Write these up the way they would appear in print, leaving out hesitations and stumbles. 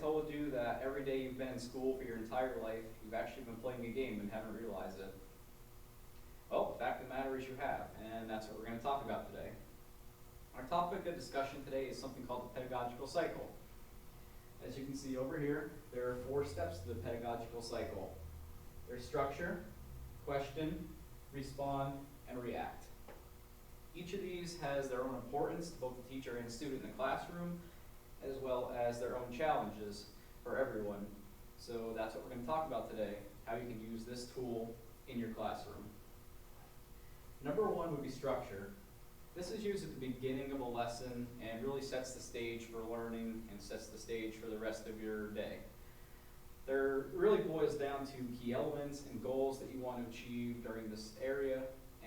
told you that every day you've been in school for your entire life, you've actually been playing a game and haven't realized it? Well, the fact of the matter is you have, and that's what we're going to talk about today. Our topic of discussion today is something called the pedagogical cycle. As you can see over here, there are 4 steps to the pedagogical cycle. There's structure, question, respond, and react. Each of these has their own importance to both the teacher and student in the classroom, as well as their own challenges for everyone. So that's what we're going to talk about today, how you can use this tool in your classroom. Number 1 would be structure. This is used at the beginning of a lesson and really sets the stage for learning and sets the stage for the rest of your day. There really boils down to key elements and goals that you want to achieve during this area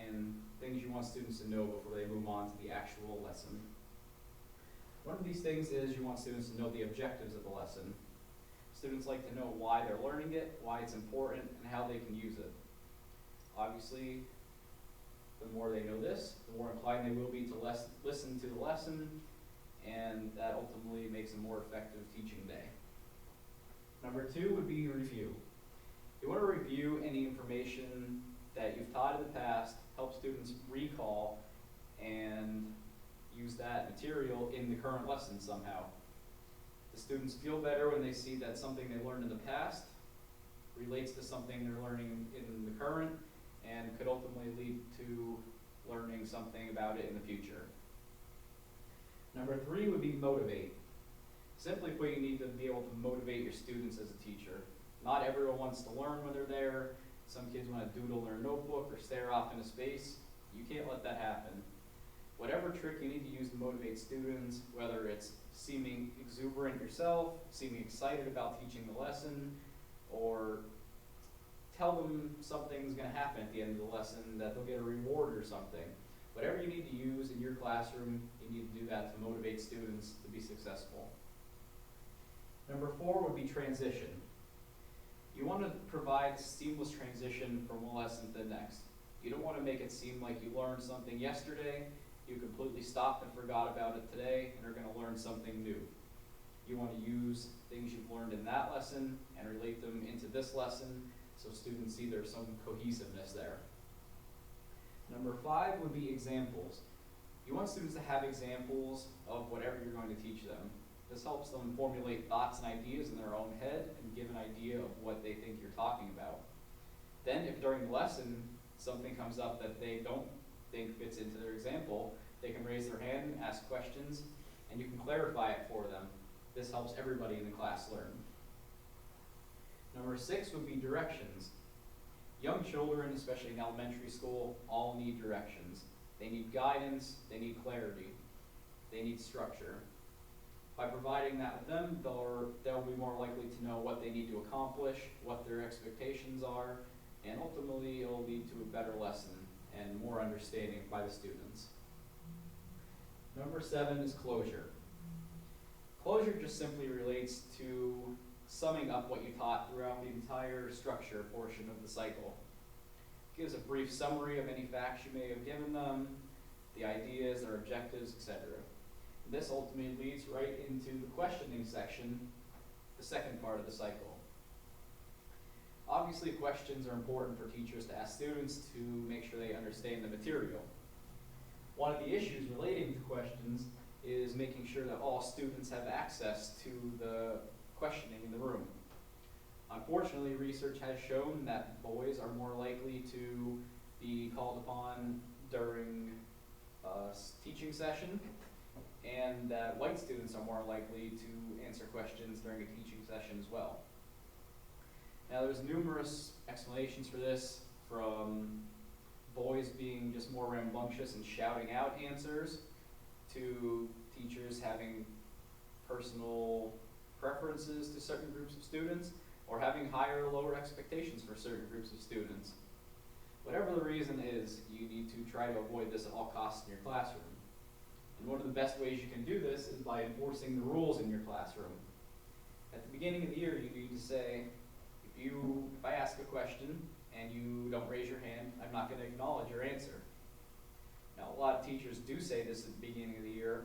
and things you want students to know before they move on to the actual lesson. One of these things is you want students to know the objectives of the lesson. Students like to know why they're learning it, why it's important, and how they can use it. Obviously, the more they know this, the more inclined they will be to listen to the lesson, and that ultimately makes a more effective teaching day. Number 2 would be review. You want to review any information that you've taught in the past, help students recall and use that material in the current lesson somehow. The students feel better when they see that something they learned in the past relates to something they're learning in the current and could ultimately lead to learning something about it in the future. Number 3 would be motivate. Simply put, you need to be able to motivate your students as a teacher. Not everyone wants to learn when they're there. Some kids want to doodle their notebook or stare off into space. You can't let that happen. Whatever trick you need to use to motivate students, whether it's seeming exuberant yourself, seeming excited about teaching the lesson, or tell them something's going to happen at the end of the lesson, that they'll get a reward or something. Whatever you need to use in your classroom, you need to do that to motivate students to be successful. Number 4 would be transition. You want to provide seamless transition from one lesson to the next. You don't want to make it seem like you learned something yesterday, you completely stopped and forgot about it today, and are going to learn something new. You want to use things you've learned in that lesson and relate them into this lesson so students see there's some cohesiveness there. Number 5 would be examples. You want students to have examples of whatever you're going to teach them. This helps them formulate thoughts and ideas in their own head and give an idea of what they think you're talking about. Then if during the lesson something comes up that they don't think fits into their example, they can raise their hand and ask questions, and you can clarify it for them. This helps everybody in the class learn. Number 6 would be directions. Young children, especially in elementary school, all need directions. They need guidance, they need clarity, they need structure. By providing that with them, they'll be more likely to know what they need to accomplish, what their expectations are, and ultimately it'll lead to a better lesson and more understanding by the students. Number 7 is closure. Closure just simply relates to summing up what you taught throughout the entire structure portion of the cycle. It gives a brief summary of any facts you may have given them, the ideas, their objectives, etc. This ultimately leads right into the questioning section, the second part of the cycle. Obviously, questions are important for teachers to ask students to make sure they understand the material. One of the issues relating to questions is making sure that all students have access to the questioning in the room. Unfortunately, research has shown that boys are more likely to be called upon during a teaching session, and that white students are more likely to answer questions during a teaching session as well. Now, there's numerous explanations for this, from boys being just more rambunctious and shouting out answers, to teachers having personal preferences to certain groups of students, or having higher or lower expectations for certain groups of students. Whatever the reason is, you need to try to avoid this at all costs in your classroom. And one of the best ways you can do this is by enforcing the rules in your classroom. At the beginning of the year, you need to say, if I ask a question and you don't raise your hand, I'm not going to acknowledge your answer. Now, a lot of teachers do say this at the beginning of the year,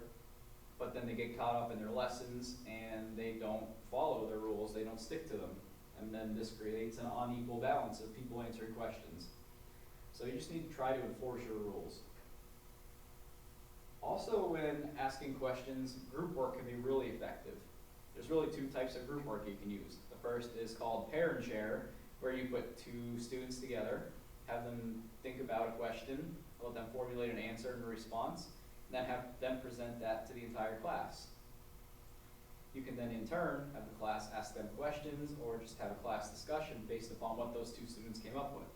but then they get caught up in their lessons and they don't follow their rules, they don't stick to them. And then this creates an unequal balance of people answering questions. So you just need to try to enforce your rules. Also, when asking questions, group work can be really effective. There's really two types of group work you can use. The first is called pair and share, where you put two students together, have them think about a question, let them formulate an answer and a response, and then have them present that to the entire class. You can then in turn have the class ask them questions or just have a class discussion based upon what those two students came up with.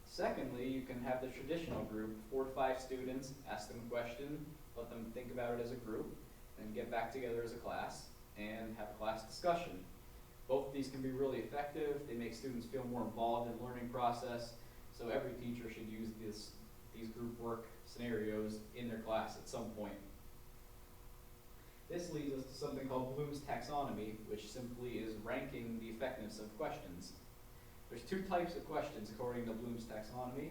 Secondly, you can have the traditional group, 4 to 5 students, ask them a question, let them think about it as a group, and get back together as a class and have a class discussion. Both of these can be really effective. They make students feel more involved in the learning process, so every teacher should use these group work scenarios in their class at some point. This leads us to something called Bloom's taxonomy, which simply is ranking the effectiveness of questions. There's 2 types of questions according to Bloom's taxonomy.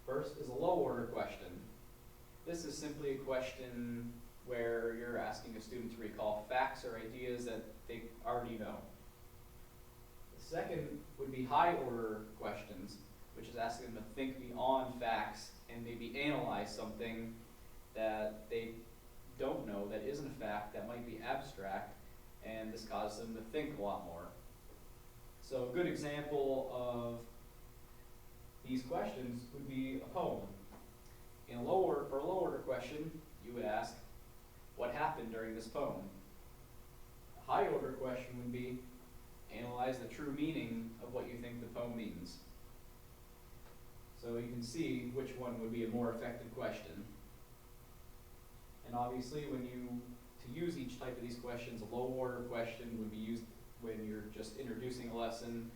First is a low order question. This is simply a question where you're asking a student to recall facts or ideas that they already know. The second would be high order questions, which is asking them to think beyond facts and maybe analyze something that they don't know, that isn't a fact, that might be abstract, and this causes them to think a lot more. So a good example of these questions would be a poem. For a low order question, you would ask, what happened during this poem? A high order question would be, analyze the true meaning of what you think the poem means. So you can see which one would be a more effective question. And obviously, to use each type of these questions, a low order question would be used when you're just introducing a lesson,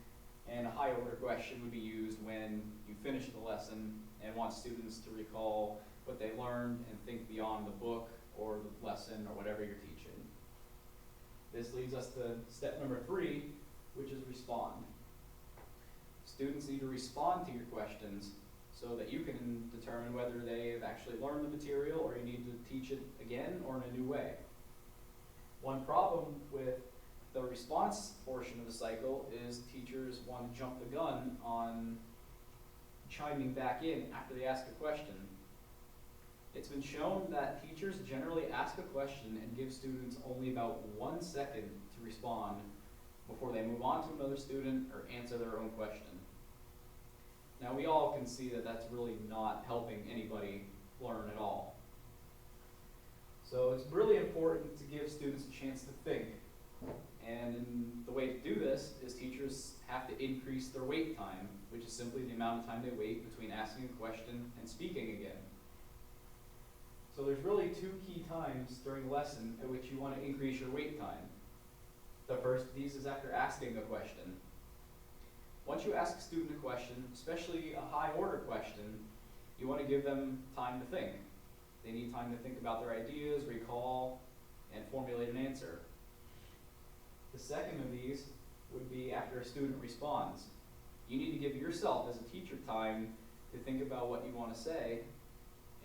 and a high order question would be used when you finish the lesson and want students to recall what they learned and think beyond the book or the lesson or whatever you're teaching. This leads us to step number 3, which is respond. Students need to respond to your questions so that you can determine whether they have actually learned the material or you need to teach it again or in a new way. One problem with the response portion of the cycle is teachers want to jump the gun on chiming back in after they ask a question. It's been shown that teachers generally ask a question and give students only about 1 second to respond before they move on to another student or answer their own question. Now we all can see that that's really not helping anybody learn at all. So it's really important to give students a chance to think. And the way to do this is teachers have to increase their wait time, which is simply the amount of time they wait between asking a question and speaking again. So there's really 2 key times during the lesson at which you want to increase your wait time. The first of these is after asking a question. Once you ask a student a question, especially a high order question, you want to give them time to think. They need time to think about their ideas, recall, and formulate an answer. The second of these would be after a student responds. You need to give yourself as a teacher time to think about what you want to say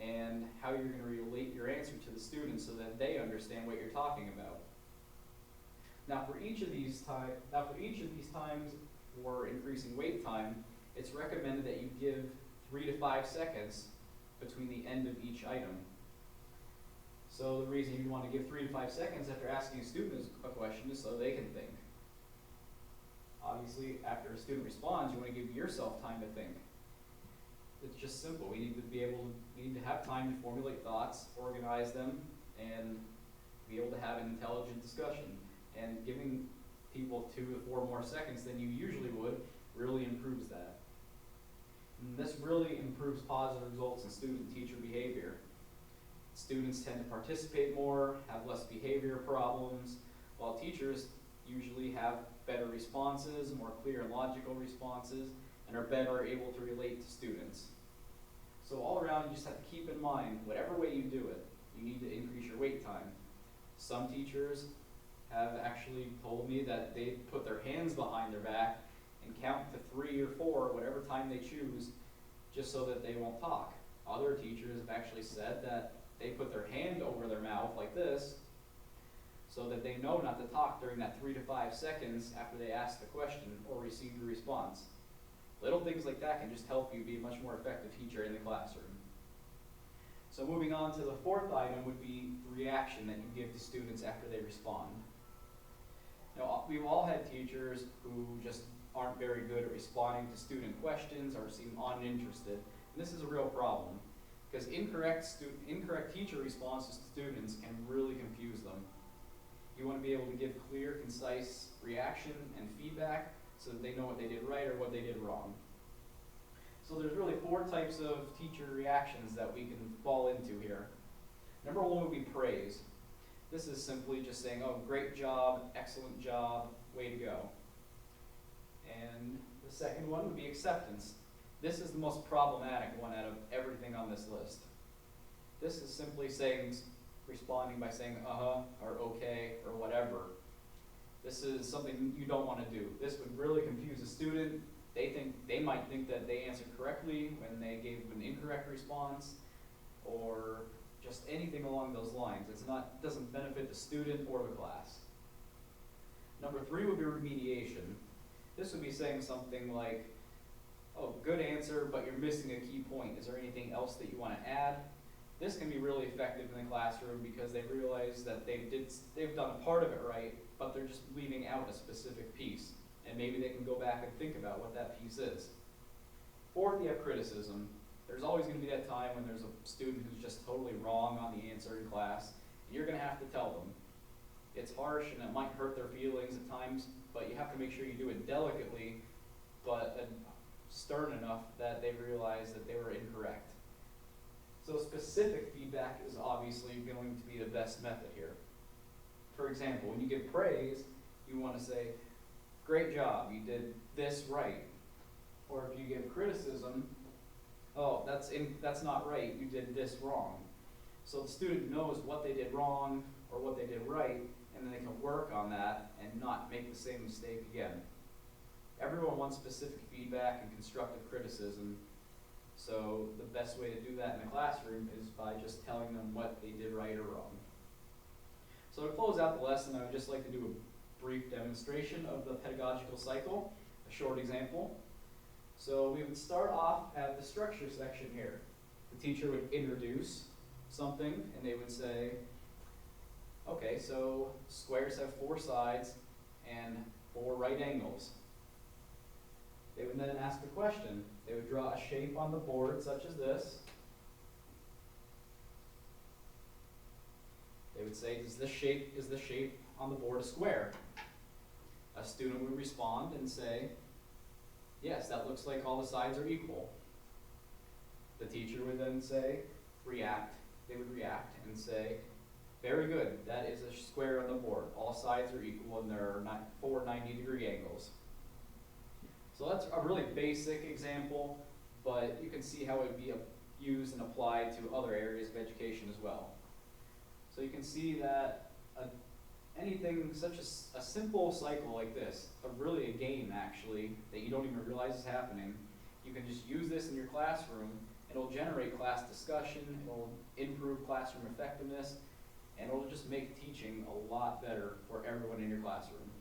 and how you're going to relate your answer to the students so that they understand what you're talking about. Now for each of these times for increasing wait time, it's recommended that you give 3 to 5 seconds between the end of each item. So the reason you want to give 3 to 5 seconds after asking a student a question is so they can think. Obviously, after a student responds, you want to give yourself time to think. It's just simple. We need to have time to formulate thoughts, organize them, and be able to have an intelligent discussion. And giving people 2 to 4 more seconds than you usually would really improves that. And this really improves positive results in student-teacher behavior. Students tend to participate more, have less behavior problems, while teachers usually have better responses, more clear and logical responses, and are better able to relate to students. So all around, you just have to keep in mind, whatever way you do it, you need to increase your wait time. Some teachers have actually told me that they put their hands behind their back and count to 3 or 4, whatever time they choose, just so that they won't talk. Other teachers have actually said that they put their hand over their mouth like this so that they know not to talk during that 3 to 5 seconds after they ask the question or receive the response. Little things like that can just help you be a much more effective teacher in the classroom. So moving on to the fourth item would be the reaction that you give to students after they respond. Now, we've all had teachers who just aren't very good at responding to student questions or seem uninterested. And this is a real problem because incorrect teacher responses to students can really confuse them. You want to be able to give clear, concise reaction and feedback so that they know what they did right or what they did wrong. So there's really 4 types of teacher reactions that we can fall into here. Number 1 would be praise. This is simply just saying, oh, great job, excellent job, way to go. And the second one would be acceptance. This is the most problematic one out of everything on this list. This is simply responding by saying or okay or whatever. This is something you don't want to do. This would really confuse a student. They might think that they answered correctly when they gave an incorrect response, or just anything along those lines. It doesn't benefit the student or the class. Number 3 would be remediation. This would be saying something like, oh, good answer, but you're missing a key point. Is there anything else that you want to add? This can be really effective in the classroom because they realize that they've done a part of it right, but they're just leaving out a specific piece. And maybe they can go back and think about what that piece is. 4th, you have criticism. There's always going to be that time when there's a student who's just totally wrong on the answer in class, and you're going to have to tell them. It's harsh and it might hurt their feelings at times, but you have to make sure you do it delicately, but stern enough that they realize that they were incorrect. So specific feedback is obviously going to be the best method here. For example, when you give praise, you want to say, great job, you did this right. Or if you give criticism, oh, that's not right, you did this wrong. So the student knows what they did wrong or what they did right, and then they can work on that and not make the same mistake again. Everyone wants specific feedback and constructive criticism, so the best way to do that in the classroom is by just telling them what they did right or wrong. So to close out the lesson, I would just like to do a brief demonstration of the pedagogical cycle, a short example. So we would start off at the structure section here. The teacher would introduce something and they would say, okay, so squares have 4 sides and 4 right angles. They would then ask a question. They would draw a shape on the board such as this. They would say, is this shape on the board a square? A student would respond and say, yes, that looks like all the sides are equal. The teacher would then say, they would react and say, very good, that is a square on the board. All sides are equal and there are 4 90-degree angles. So that's a really basic example, but you can see how it would be used and applied to other areas of education as well. So you can see that anything such as a simple cycle like this, really a game actually, that you don't even realize is happening, you can just use this in your classroom. It'll generate class discussion, it'll improve classroom effectiveness, and it'll just make teaching a lot better for everyone in your classroom.